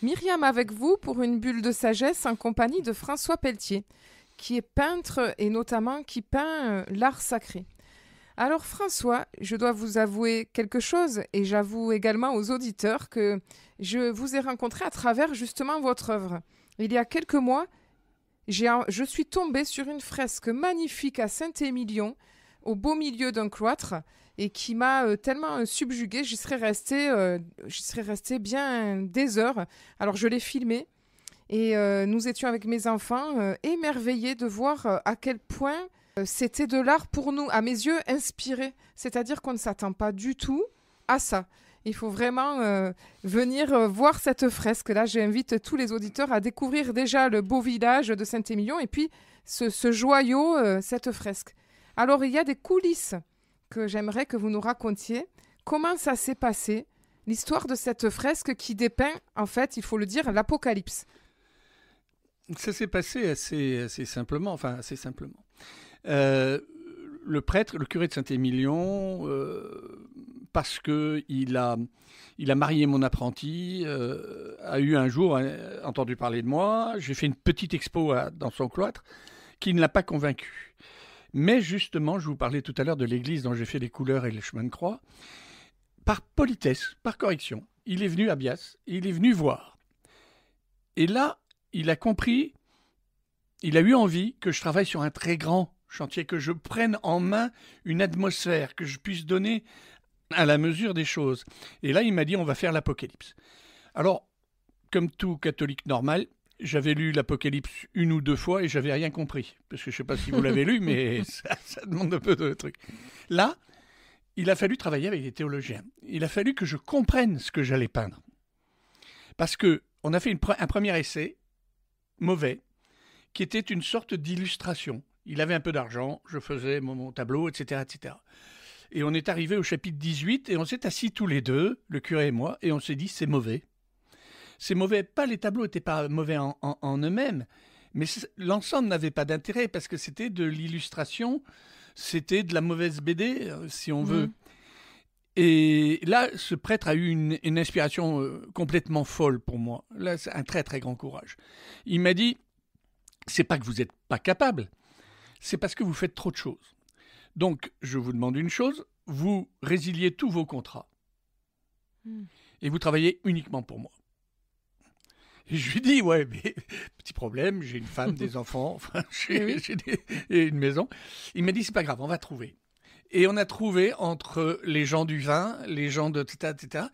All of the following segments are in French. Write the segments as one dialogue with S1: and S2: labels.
S1: Myriam avec vous pour une bulle de sagesse en compagnie de François Pelletier, qui est peintre et notamment qui peint l'art sacré. Alors François, je dois vous avouer quelque chose et j'avoue également aux auditeurs que je vous ai rencontré à travers justement votre œuvre. Il y a quelques mois, je suis tombée sur une fresque magnifique à Saint-Émilion, au beau milieu d'un cloître, et qui m'a tellement subjuguée, j'y serais restée bien des heures. Alors je l'ai filmée et nous étions avec mes enfants émerveillés de voir à quel point c'était de l'art pour nous, à mes yeux, inspiré. C'est-à-dire qu'on ne s'attend pas du tout à ça. Il faut vraiment venir voir cette fresque-là. J'invite tous les auditeurs à découvrir déjà le beau village de Saint-Émilion et puis ce joyau, cette fresque. Alors, il y a des coulisses que j'aimerais que vous nous racontiez. Comment ça s'est passé, l'histoire de cette fresque qui dépeint, en fait, il faut le dire, l'Apocalypse?
S2: Ça s'est passé assez simplement, le prêtre, le curé de Saint-Émilion, parce qu'il a marié mon apprenti, a eu un jour entendu parler de moi. J'ai fait une petite expo dans son cloître qui ne l'a pas convaincu. Mais justement, je vous parlais tout à l'heure de l'église dont j'ai fait les couleurs et les chemins de croix. Par politesse, par correction, il est venu à Bias, il est venu voir. Et là, il a compris, il a eu envie que je travaille sur un très grand chantier, que je prenne en main une atmosphère, que je puisse donner à la mesure des choses. Et là, il m'a dit, on va faire l'Apocalypse. Alors, comme tout catholique normal, j'avais lu l'Apocalypse une ou deux fois et j'avais rien compris. Parce que je ne sais pas si vous l'avez lu, mais ça demande un peu de trucs. Là, il a fallu travailler avec des théologiens. Il a fallu que je comprenne ce que j'allais peindre. Parce qu'on a fait un premier essai, mauvais, qui était une sorte d'illustration. Il avait un peu d'argent, je faisais mon tableau, etc., etc. Et on est arrivé au chapitre 18 et on s'est assis tous les deux, le curé et moi, et on s'est dit c'est mauvais. C'est mauvais, pas les tableaux n'étaient pas mauvais en eux-mêmes, mais l'ensemble n'avait pas d'intérêt parce que c'était de l'illustration, c'était de la mauvaise BD, si on veut. Et là, ce prêtre a eu une inspiration complètement folle pour moi. Là, c'est un très très grand courage. Il m'a dit, c'est pas que vous n'êtes pas capable, c'est parce que vous faites trop de choses. Donc, je vous demande une chose, vous résiliez tous vos contrats et vous travaillez uniquement pour moi. Et je lui dis, ouais, mais petit problème, j'ai une femme, des enfants, enfin, j'ai une maison. Il m'a dit, c'est pas grave, on va trouver. Et on a trouvé entre les gens du vin, les gens de etc., etc.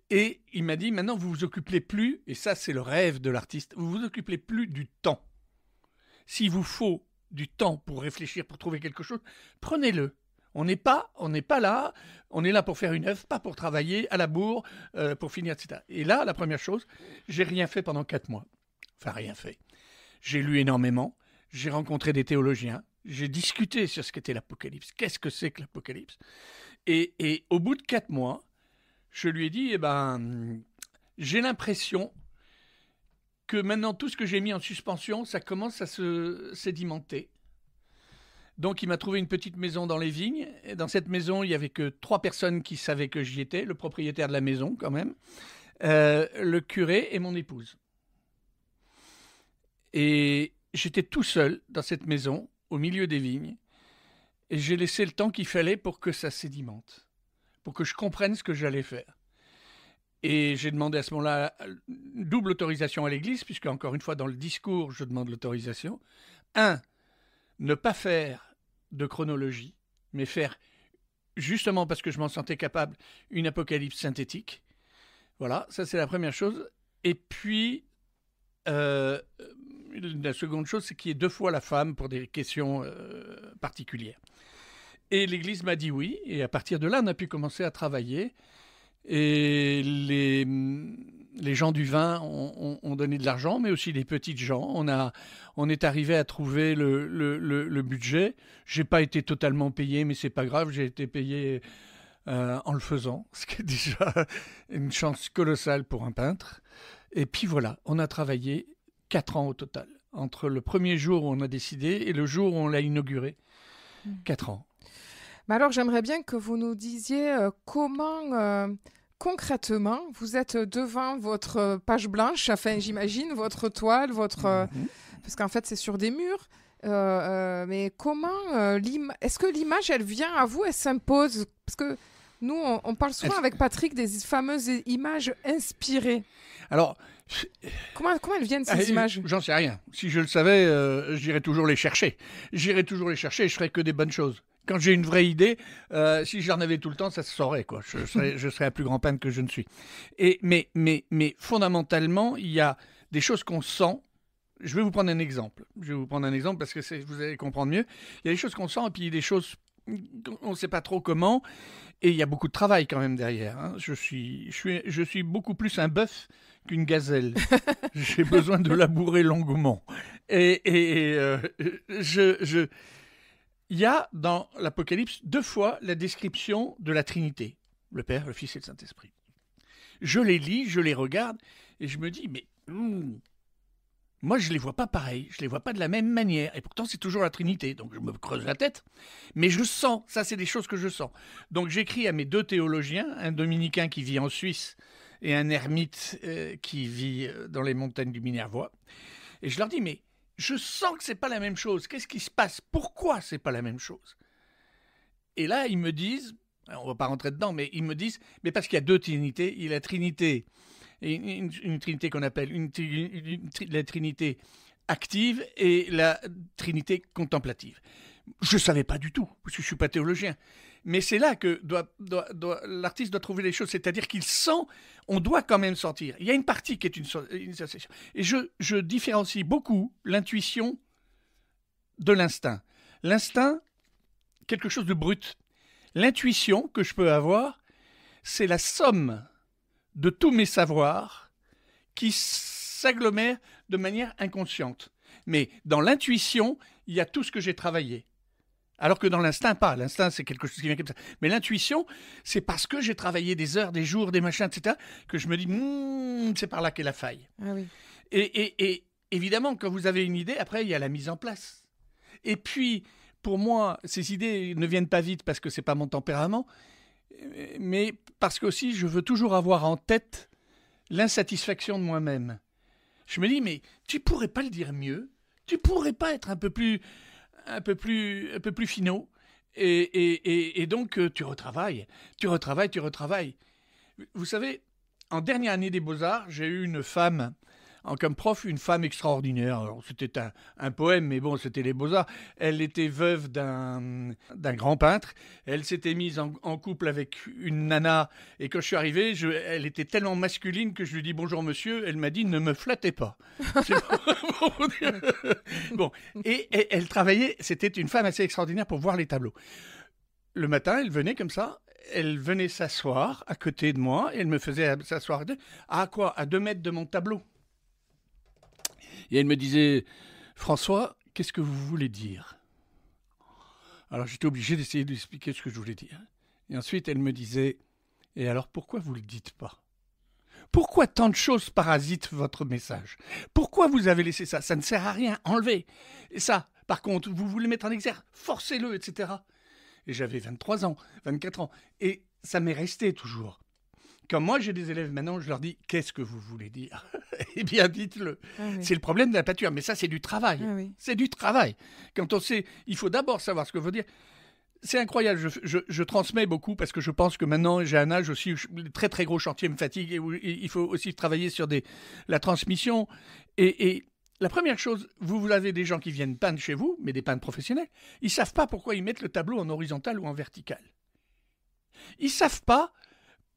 S2: Et il m'a dit, maintenant, vous vous occupez plus, et ça, c'est le rêve de l'artiste, vous vous occupez plus du temps. S'il vous faut du temps pour réfléchir, pour trouver quelque chose, prenez-le. On n'est pas là, on est là pour faire une œuvre, pas pour travailler à la bourre, pour finir, etc. Et là, la première chose, j'ai rien fait pendant 4 mois. Enfin, rien fait. J'ai lu énormément, j'ai rencontré des théologiens, j'ai discuté sur ce qu'était l'Apocalypse. Qu'est-ce que c'est que l'Apocalypse ? Et au bout de 4 mois, je lui ai dit, j'ai l'impression que maintenant, tout ce que j'ai mis en suspension, ça commence à se sédimenter. Donc, il m'a trouvé une petite maison dans les vignes. Et dans cette maison, il n'y avait que 3 personnes qui savaient que j'y étais. Le propriétaire de la maison, quand même. Le curé et mon épouse. Et j'étais tout seul dans cette maison, au milieu des vignes. Et j'ai laissé le temps qu'il fallait pour que ça sédimente. Pour que je comprenne ce que j'allais faire. Et j'ai demandé à ce moment-là une double autorisation à l'Église, puisque, encore une fois, dans le discours, je demande l'autorisation. 1, ne pas faire de chronologie, mais faire, justement parce que je m'en sentais capable, une apocalypse synthétique. Voilà, ça c'est la première chose. Et puis, la seconde chose, c'est qu'il y ait 2 fois la femme pour des questions particulières. Et l'Église m'a dit oui, et à partir de là, on a pu commencer à travailler. Et les gens du vin ont donné de l'argent, mais aussi les petites gens. On est arrivé à trouver le budget. J'ai pas été totalement payé, mais c'est pas grave. J'ai été payé en le faisant, ce qui est déjà une chance colossale pour un peintre. Et puis voilà, on a travaillé 4 ans au total, entre le premier jour où on a décidé et le jour où on l'a inauguré. 4 ans.
S1: Mais alors, j'aimerais bien que vous nous disiez comment concrètement, vous êtes devant votre page blanche, enfin j'imagine, votre toile, parce qu'en fait c'est sur des murs. Mais comment est-ce que l'image, elle vient à vous, elle s'impose? Parce que nous, on parle souvent avec Patrick des fameuses images inspirées.
S2: Alors,
S1: comment elles viennent, ces images?
S2: J'en sais rien. Si je le savais, j'irais toujours les chercher. J'irais toujours les chercher et je ferais que des bonnes choses. Quand j'ai une vraie idée, si j'en avais tout le temps, ça se saurait, quoi. Je serais un plus grand peintre que je ne suis. Mais fondamentalement, il y a des choses qu'on sent. Je vais vous prendre un exemple. Parce que vous allez comprendre mieux. Il y a des choses qu'on sent et puis il y a des choses on ne sait pas trop comment. Et il y a beaucoup de travail quand même derrière. Hein. Je suis beaucoup plus un bœuf qu'une gazelle. J'ai besoin de labourer longuement. Il y a dans l'Apocalypse 2 fois la description de la Trinité, le Père, le Fils et le Saint-Esprit. Je les lis, je les regarde et je me dis, mais moi je ne les vois pas pareil, je ne les vois pas de la même manière. Et pourtant c'est toujours la Trinité, donc je me creuse la tête. Mais je sens, ça c'est des choses que je sens. Donc j'écris à mes 2 théologiens, un dominicain qui vit en Suisse et un ermite qui vit dans les montagnes du Minervois. Et je leur dis, mais je sens que c'est pas la même chose. Qu'est-ce qui se passe? Pourquoi c'est pas la même chose? Et là, ils me disent, on va pas rentrer dedans, mais ils me disent, mais parce qu'il y a 2 trinités. Il y a la Trinité, une Trinité qu'on appelle la Trinité active et la Trinité contemplative. Je savais pas du tout, parce que je suis pas théologien. Mais c'est là que l'artiste doit trouver les choses, c'est-à-dire qu'il sent, on doit quand même sentir. Il y a une partie qui est une sensation. Et je différencie beaucoup l'intuition de l'instinct. L'instinct, quelque chose de brut. L'intuition que je peux avoir, c'est la somme de tous mes savoirs qui s'agglomèrent de manière inconsciente. Mais dans l'intuition, il y a tout ce que j'ai travaillé. Alors que dans l'instinct, pas. L'instinct, c'est quelque chose qui vient comme ça. Mais l'intuition, c'est parce que j'ai travaillé des heures, des jours, des machins, etc., que je me dis, c'est par là qu'est la faille.
S1: Ah oui.
S2: Et évidemment, quand vous avez une idée, après, il y a la mise en place. Et puis, pour moi, ces idées ne viennent pas vite parce que c'est pas mon tempérament, mais parce qu'aussi, je veux toujours avoir en tête l'insatisfaction de moi-même. Je me dis, mais tu pourrais pas le dire mieux? Tu pourrais pas être un peu plus finot, et donc tu retravailles. Vous savez, en dernière année des Beaux-Arts, j'ai eu une femme, comme prof, une femme extraordinaire. Alors, c'était un poème, mais bon, c'était les Beaux-Arts. Elle était veuve d'un grand peintre. Elle s'était mise en couple avec une nana, et quand je suis arrivé, elle était tellement masculine que je lui dis « Bonjour monsieur », elle m'a dit « Ne me flattez pas ». Bon, et elle travaillait, c'était une femme assez extraordinaire pour voir les tableaux. Le matin, elle venait comme ça, elle venait s'asseoir à côté de moi, et elle me faisait s'asseoir à 2 mètres de mon tableau. Et elle me disait « François, qu'est-ce que vous voulez dire ?» Alors j'étais obligé d'essayer d'expliquer ce que je voulais dire. Et ensuite, elle me disait « Et alors pourquoi vous ne le dites pas ? Pourquoi tant de choses parasitent votre message ? Pourquoi vous avez laissé ça ? Ça ne sert à rien, enlevez. Et ça, par contre, vous voulez mettre en exergue, forcez-le, etc. » Et j'avais 23 ans, 24 ans. Et ça m'est resté toujours. Quand moi j'ai des élèves maintenant, je leur dis « Qu'est-ce que vous voulez dire ?» Eh bien, dites-le. Ah oui. C'est le problème de la peinture. Mais ça, c'est du travail. Ah oui. C'est du travail. Quand on sait, il faut d'abord savoir ce que veut dire. C'est incroyable. Je transmets beaucoup parce que je pense que maintenant, j'ai un âge aussi où les très, très gros chantiers me fatiguent et où il faut aussi travailler sur la transmission. Et la première chose, vous avez des gens qui viennent peindre chez vous, mais des peintres professionnels. Ils ne savent pas pourquoi ils mettent le tableau en horizontal ou en vertical. Ils ne savent pas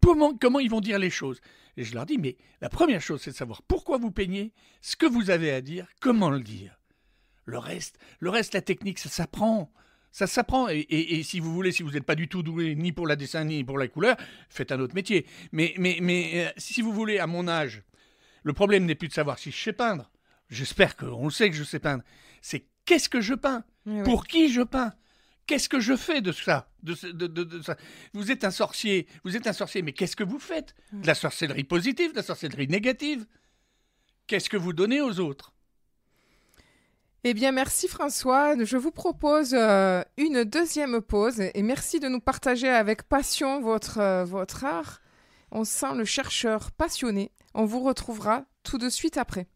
S2: comment ils vont dire les choses. Et je leur dis, mais la première chose, c'est de savoir pourquoi vous peignez, ce que vous avez à dire, comment le dire. Le reste, la technique, ça s'apprend. Ça s'apprend. Et si vous voulez, si vous n'êtes pas du tout doué ni pour la dessin, ni pour la couleur, faites un autre métier. Mais si vous voulez, à mon âge, le problème n'est plus de savoir si je sais peindre. J'espère qu'on le sait que je sais peindre. C'est qu'est-ce que je peins ? Oui. Pour qui je peins ? Qu'est-ce que je fais de ça, de ça ? Vous êtes un sorcier, mais qu'est-ce que vous faites ? De la sorcellerie positive, de la sorcellerie négative ? Qu'est-ce que vous donnez aux autres ?
S1: Eh bien, merci François. Je vous propose une deuxième pause et merci de nous partager avec passion votre art. On sent le chercheur passionné. On vous retrouvera tout de suite après.